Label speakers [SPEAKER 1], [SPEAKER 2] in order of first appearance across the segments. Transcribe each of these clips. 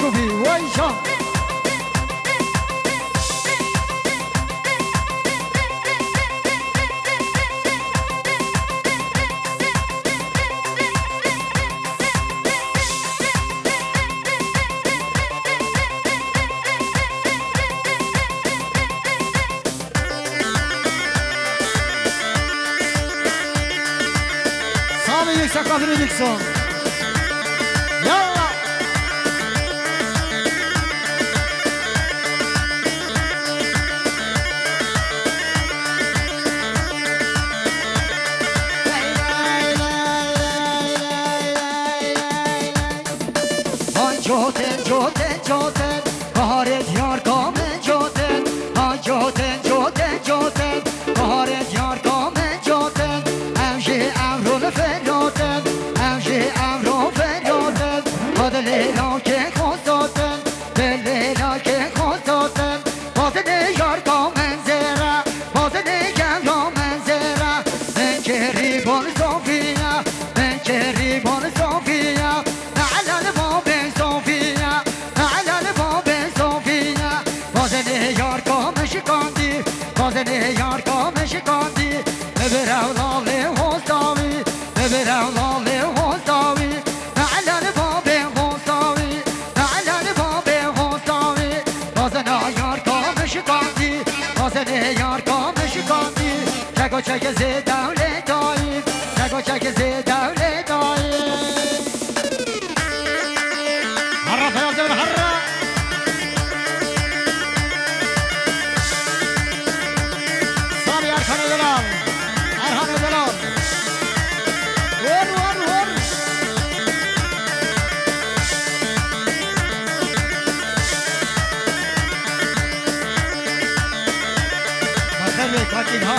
[SPEAKER 1] شوفي ويشا سامي يكسر قدر ديكسون يلا جوتن جوتن جوتن بهارت یار کامن جوتن جوتن جوتن جوتن بهارت یار کامن جوتن امشی امرو فریادن امشی امرو فریادن بدلیلا که خودتن دلیلا که خودتن بازده یار کامن زیرا بازده کامن زیرا من که ریبان صوفیا من که ریبان صوفیا بازنه یار کامش کاندی ببرم لاله حساوی ببرم لاله حساوی علن باب حساوی علن باب حساوی بازنه یار کامش کاندی بازنه یار کامش کاندی چگو چگ زی دولت دایی چگو چگ زی دولت دایی هرا فیاض بن هرا Erhan Özalan Vur vur vur Bakar Bey Katil ha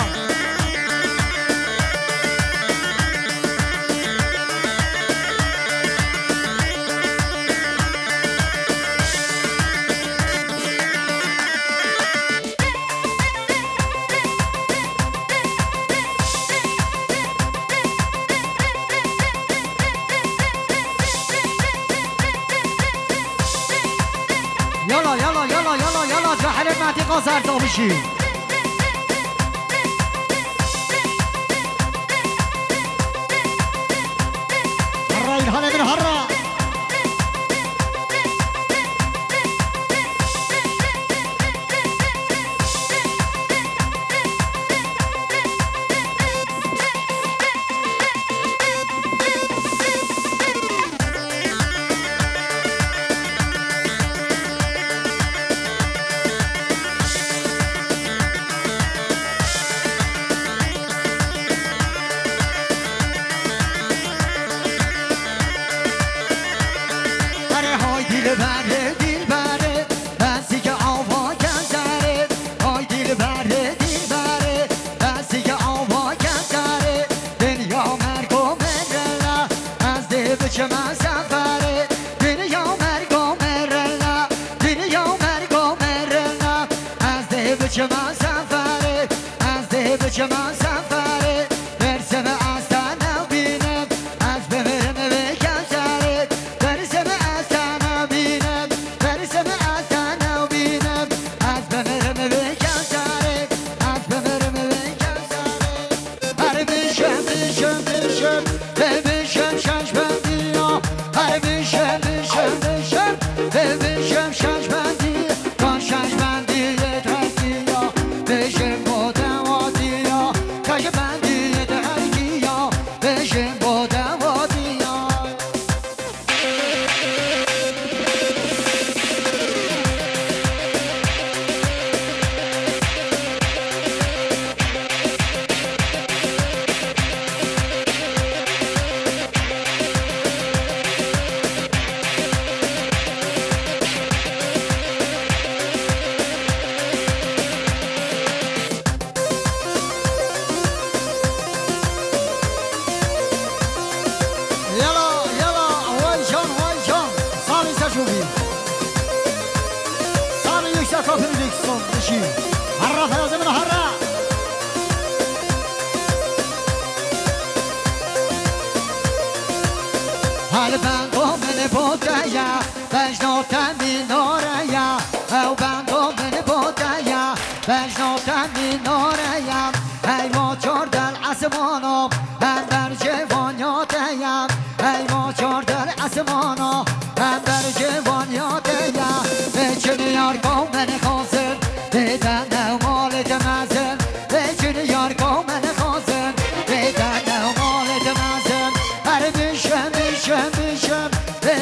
[SPEAKER 1] يلا يلا يلا يلا يلا جحر المعتي قصر تومشي هرا يلهنا من هرا دل بره بسی که آوا کنتره های دل بره بسی که آوا کنتره دنیا مرگ و مرلا از ده بچه من سفره دنیا مرگ و مرلا دنیا مرگ و مرلا از ده بچه من سفره بچه من سفره برسم از تنه بینم از بمیرم به کسره برسم از تنه بینم برسم از تنه بینم از بمیرم به کسره از بمیرم به کسره هر بشم بشم بشم بشم شش بندی هر بشم بشم بشم بشم شش بندی کن شش بندی ترکی بشم بودم وادی کش بندی ترکی بشم بودم وادی هل بندو من بودایا بجنوتم بینوریا او بندو من بودایا بجنوتم بینوریا ای ما چور در اسمانو من بر جوانیاتیم ای ما چور در اسمانو من بر جوانیاتیم بچن یار کو من خوزن دیدن او مالت مزن بچن یار کو من خوزن دیدن او مالت مزن هر بشم بشم بشم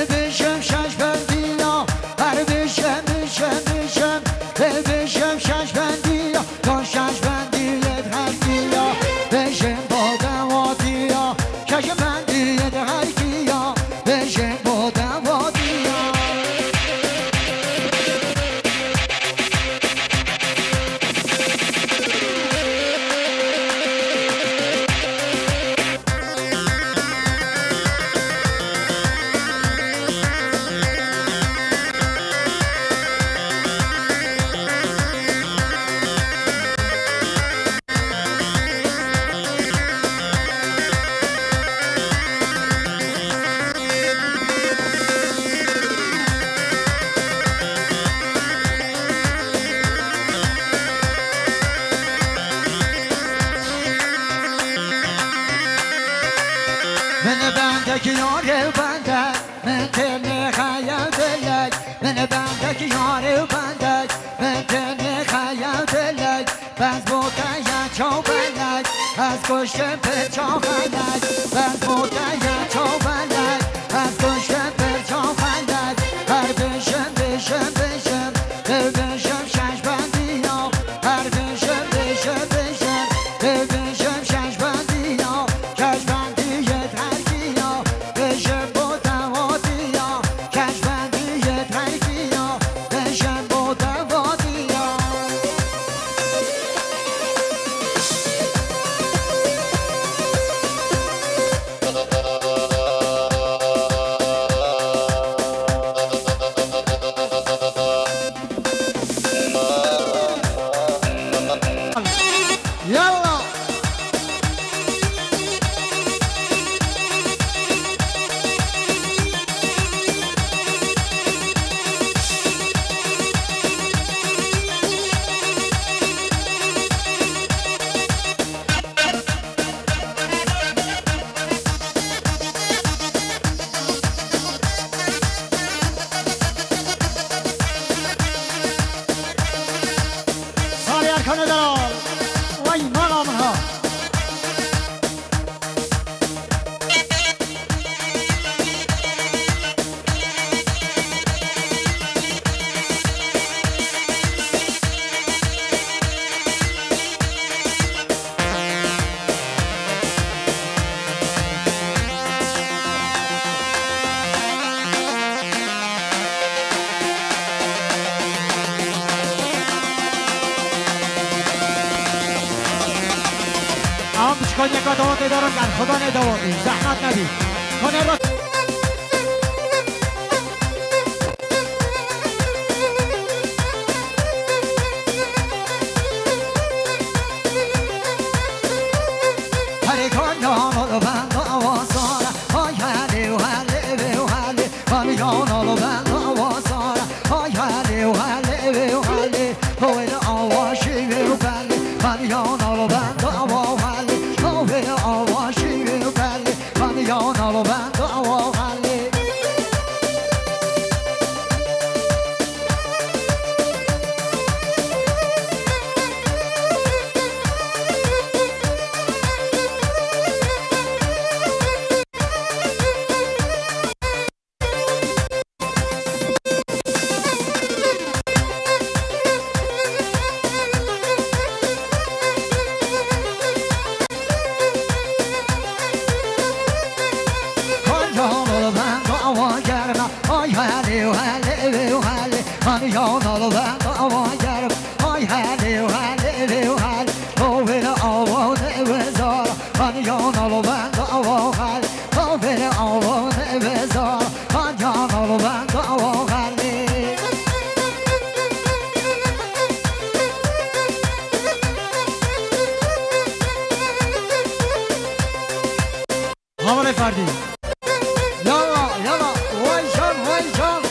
[SPEAKER 1] بشم شش بندیا هر بشم بشم بشم بشم شش بندیا کن شش بندی هرکیا بشم بودم وادیا کش بندی هرکیا بشم بودم وادیا من بندك ياري وبندك من تني خيال دلك من بندك ياري وبندك من تني خيال دلك بس بوده یا چو بلک از کشتم پر چو بلک بس بوده یا چو بلک از کشتم پر چو بلک هر بشم بشم بشم بشم شش بندی ها هر بشم بشم بشم بشم شش بندی ها شش بندی ترکی ها بشم بودم وادی ها شش بندی ترکی ها بشم بودم وادی ها يلا صالح أركان دلال وای مقامها هم بچکان یک دوات دارن کن خدا ندواتی زحمت ندید کنه را هانیان آلو بند آوان گرم آی هلی و هلی و هل قابل آوان بزار هانیان آلو بند آوان هل قابل آوان بزار هانیان آلو بند آوان هلی حمله فردی یالا یالا وای جان وای جان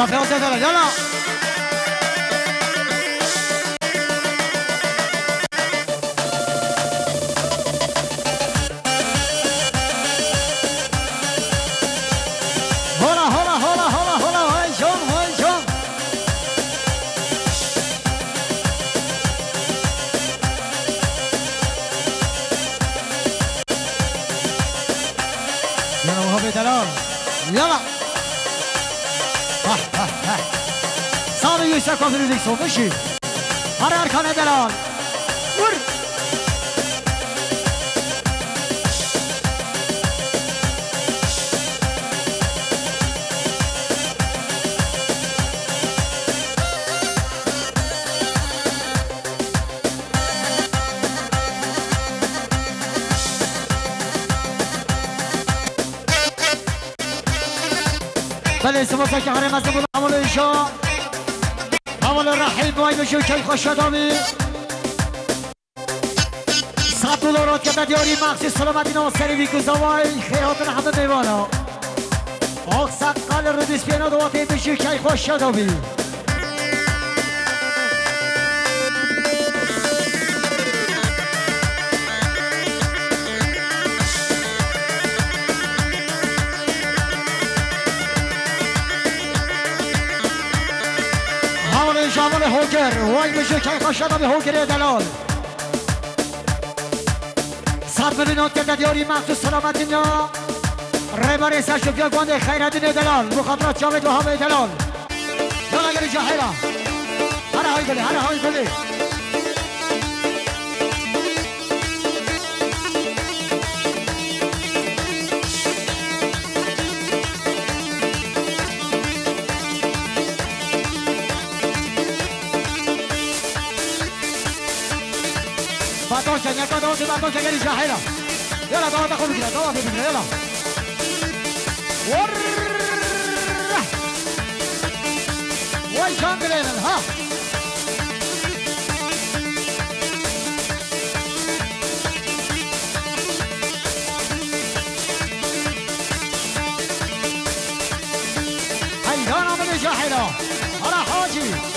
[SPEAKER 1] يلا فيروز يلا يلا هلا هلا هلا هلا هلا هاي جون هاي جون يلا وهبي دلال يلا صار يوسف كافر ديكسون مشي هر اركان دلال ور بله سماسا که هر مزده بود عمل ایشا عمل رحیم وای بشو که خوش دامی $100 که دیاری مخصوص سلامتی ناصری بیکوزا وای خیرات همه میوانا آقسق قل رو دیس بینا دواتی بشو که خوش دامی جامل هوگر وای بشه که خوشادا به هوگر دلال 100 میلیون که دیاری مخصوص سلامتی نا رهبر سرشوفیا گوند خیرالدین دلال مخابرات جاوید وهاب دلال یالا گلی جاهلا هر های گلی هر های گلی باتوشا نکا دوستی باتوشا گلی جاهلا يلا دوا خذ كده دوا في كده يلا ور وين شانجلين ها هيا انا من جاهلا على حاجي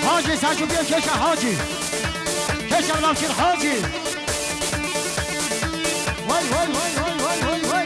[SPEAKER 1] حاجي ساشو بيا كيشا حاجي كيشا بلامشير حاجي وي وي وي وي وي وي وي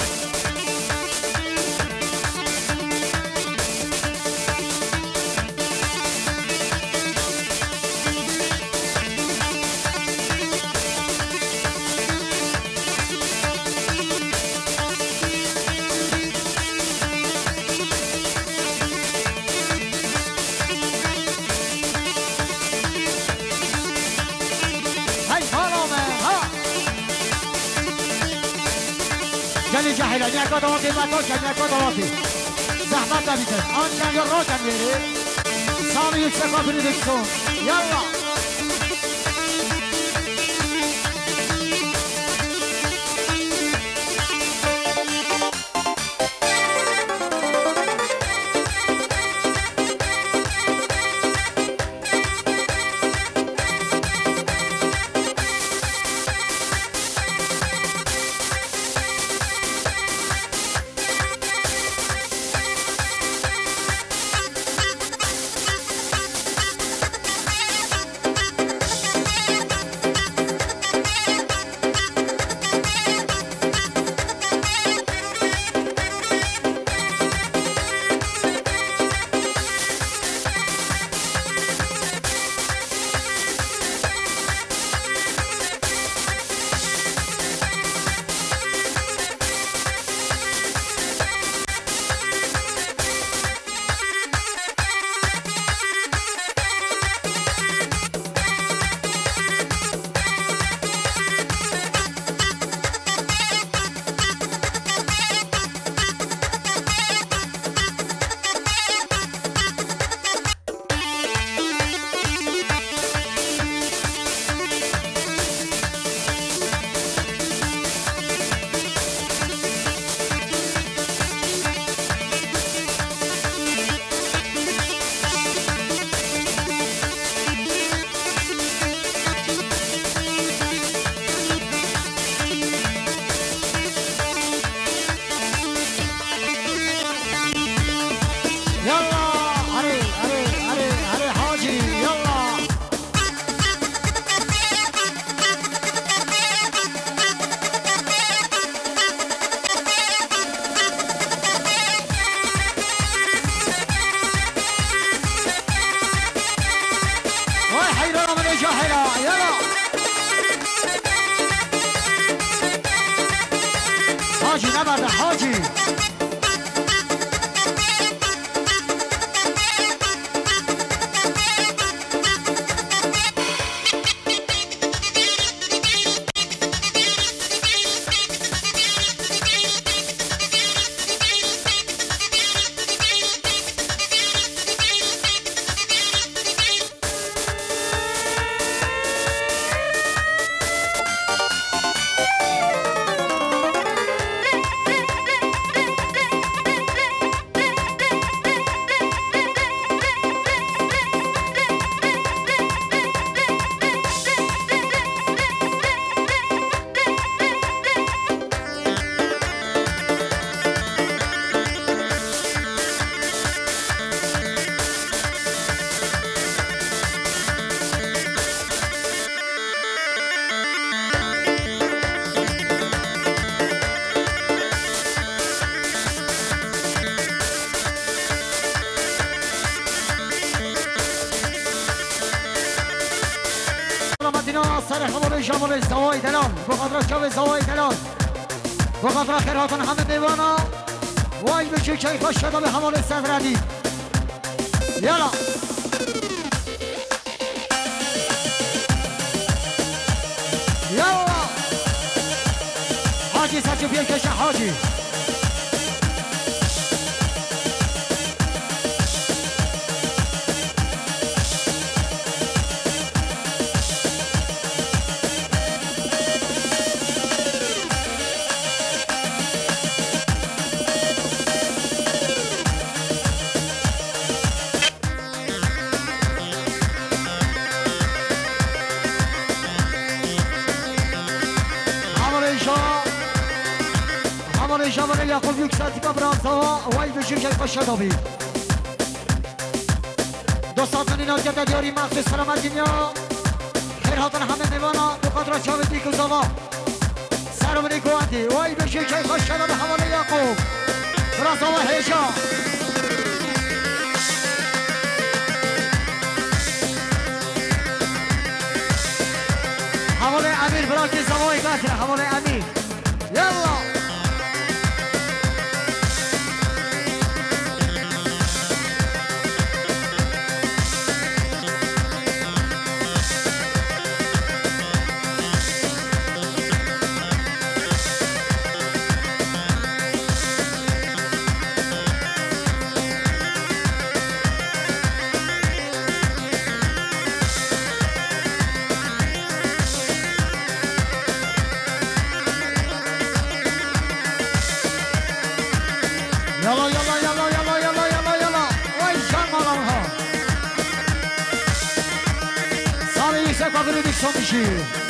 [SPEAKER 1] جلی جاهلا نکا دواتی باتوشا نکا دواتی زحمت نبیتن آن جنگ روشن بیری سامی یک سکا بینی دکتون یالا يلا هري هري هري هري حاجي يلا واي حيرة من ايش حيرة يلا حاجي نبرد حاجي سر خبر شامل زوای دلال بخاطر شب زوای دلال بخاطر خیراتون همه دیوانا وای بچه که خوش شده به حمال صدردی یالا یالا حاجی سچو بیا کشه حاجی شامل یعقوب یک ساعتی که برانسا وای بشیر که خوش شده بید دوستان این آجه دیاری مخصوص سلامت دنیا خیر هاتن همه میوانا دو قدر شاوه دیکو زوا سلام علیکم اندی وای بشیر که خوش شده به حمال یعقوب برانسا و هیشا حمال امیر براکی زوای قطر حمال امیر یلا Kabul son işi.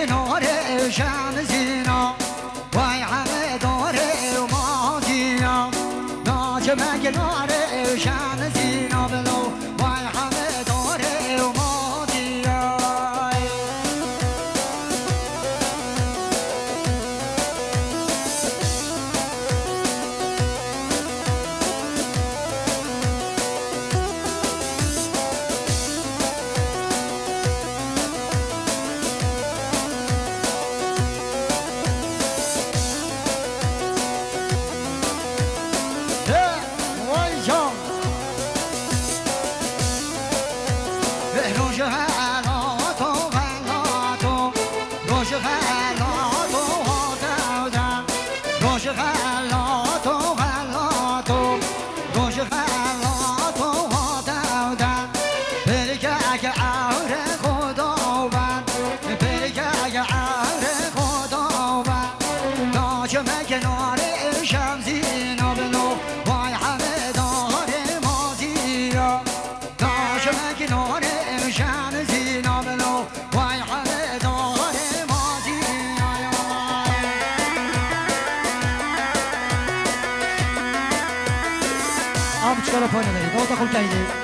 [SPEAKER 1] کنار شم زینا وای همه داره و مازینا ناچم کنار شم زینا بلو وای همه داره و مازینا چرا پایین داری؟ دو تا خوب کردی.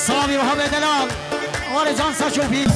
[SPEAKER 2] صافي وهب دلال ورجان ساشوفي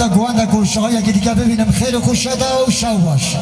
[SPEAKER 3] گوانده کوشه های دیگه ببینم خیر خوش شده و شو باش